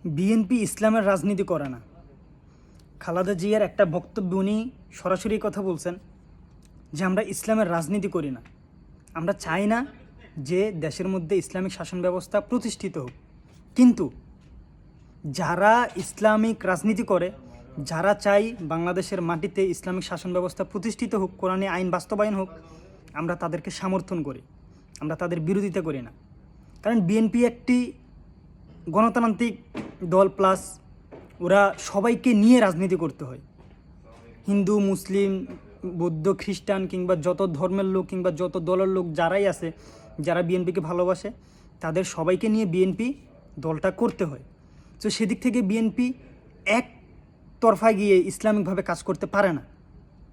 BNP ইসলামের রাজনীতি করে না। খালেদা জিয়ার একটা বক্তব্য উনি সরাসরি কথা বলছেন যে আমরা ইসলামের রাজনীতি করি না, আমরা চাই না যে দেশের মধ্যে ইসলামিক শাসন ব্যবস্থা প্রতিষ্ঠিত হোক। কিন্তু যারা ইসলামিক রাজনীতি করে, যারা চাই বাংলাদেশের মাটিতে ইসলামিক শাসন ব্যবস্থা প্রতিষ্ঠিত হোক, কোরআনে আইন বাস্তবায়ন হোক, আমরা তাদেরকে সমর্থন করি, আমরা তাদের বিরোধিতা করি না। কারণ বিএনপি একটি গণতান্ত্রিক দল, প্লাস ওরা সবাইকে নিয়ে রাজনীতি করতে হয়। হিন্দু, মুসলিম, বৌদ্ধ, খ্রিস্টান কিংবা যত ধর্মের লোক কিংবা যত দলের লোক যারাই আছে, যারা বিএনপিকে ভালোবাসে, তাদের সবাইকে নিয়ে বিএনপি দলটা করতে হয়। তো সেদিক থেকে বিএনপি এক তরফায় গিয়ে ইসলামিকভাবে কাজ করতে পারে না।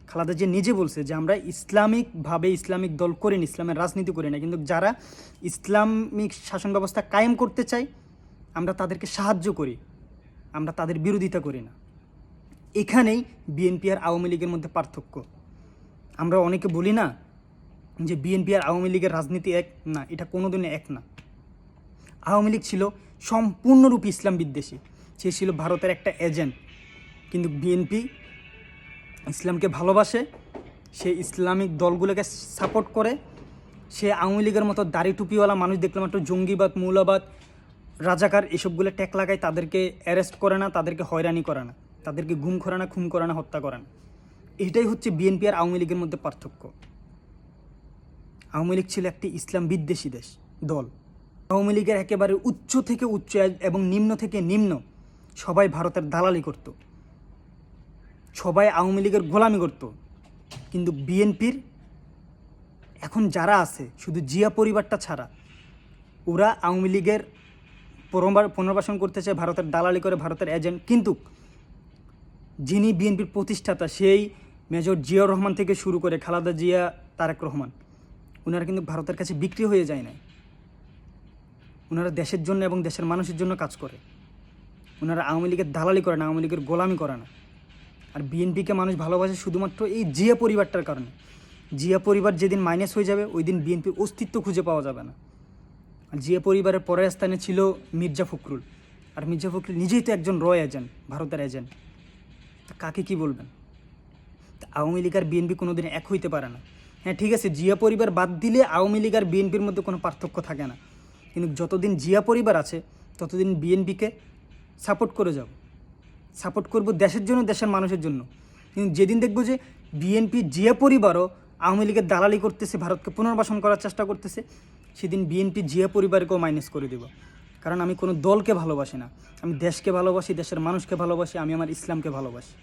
খালেদা জিয়া নিজে বলছে যে আমরা ইসলামিকভাবে ইসলামিক দল করি না, ইসলামের রাজনীতি করি না, কিন্তু যারা ইসলামিক শাসন ব্যবস্থা কায়েম করতে চায় আমরা তাদেরকে সাহায্য করি, আমরা তাদের বিরোধিতা করি না। এখানেই বিএনপি আর আওয়ামী লীগের মধ্যে পার্থক্য। আমরা অনেকে বলি না যে বিএনপি আর আওয়ামী লীগের রাজনীতি এক, না, এটা কোনোদিনই এক না। আওয়ামী লীগ ছিল সম্পূর্ণরূপে ইসলাম বিদ্বেষী, সে ছিল ভারতের একটা এজেন্ট। কিন্তু বিএনপি ইসলামকে ভালোবাসে, সে ইসলামিক দলগুলোকে সাপোর্ট করে। সে আওয়ামী লীগের মতো দাড়ি টুপিওয়ালা মানুষ দেখলে মাত্র জঙ্গিবাদ, মৌলবাদ, রাজাকার এসবগুলো ট্যাগ লাগায়, তাদেরকে অ্যারেস্ট করে না, তাদেরকে হয়রানি করে না, তাদেরকে গুম করে না, খুন করে না, হত্যা করে না। এটাই হচ্ছে বিএনপি আর আওয়ামী লীগের মধ্যে পার্থক্য। আওয়ামী লীগ ছিল একটি ইসলাম বিদ্বেষী দল। আওয়ামী লীগের একেবারে উচ্চ থেকে উচ্চ এবং নিম্ন থেকে নিম্ন সবাই ভারতের দালালি করত, সবাই আওয়ামী লীগের গোলামি করত। কিন্তু বিএনপির এখন যারা আছে, শুধু জিয়া পরিবারটা ছাড়া, ওরা আওয়ামী লীগের পুনর্বাসন করতে চায়, ভারতের দালালি করে, ভারতের এজেন্ট। কিন্তু যিনি বিএনপির প্রতিষ্ঠাতা, সেই মেজর জিয়াউর রহমান থেকে শুরু করে খালেদা জিয়া, তারেক রহমান, ওনারা কিন্তু ভারতের কাছে বিক্রি হয়ে যায় না। ওনারা দেশের জন্য এবং দেশের মানুষের জন্য কাজ করে। ওনারা আওয়ামী লীগের দালালি করে না, আওয়ামী লীগের গোলামি করে না। আর বিএনপিকে মানুষ ভালোবাসে শুধুমাত্র এই জিয়া পরিবারটার কারণে। জিয়া পরিবার যেদিন মাইনাস হয়ে যাবে, ওই দিন বিএনপির অস্তিত্ব খুঁজে পাওয়া যাবে না। আর জিয়া পরিবারের পরের স্থানে ছিল মির্জা ফখরুল, আর মির্জা ফখরুল নিজেই তো একজন র এজেন্ট, ভারতের এজেন্ট। তা কাকে কি বলবেন? আওয়ামী লীগ আর বিএনপি কোনোদিন এক হইতে পারে না। হ্যাঁ, ঠিক আছে, জিয়া পরিবার বাদ দিলে আওয়ামী লীগ আর বিএনপির মধ্যে কোনো পার্থক্য থাকে না। কিন্তু যতদিন জিয়া পরিবার আছে ততদিন বিএনপিকে সাপোর্ট করে যাব, সাপোর্ট করব দেশের জন্য, দেশের মানুষের জন্য। কিন্তু যেদিন দেখব যে বিএনপি জিয়া পরিবারও আওয়ামী লীগের দালালি করতেছে, ভারতকে পুনর্বাসন করার চেষ্টা করতেছে, সেদিন বিএনপি জিয়া পরিবারকেও মাইনাস করে দেব। কারণ আমি কোনো দলকে ভালোবাসি না, আমি দেশকে ভালোবাসি, দেশের মানুষকে ভালোবাসি, আমি আমার ইসলামকে ভালোবাসি।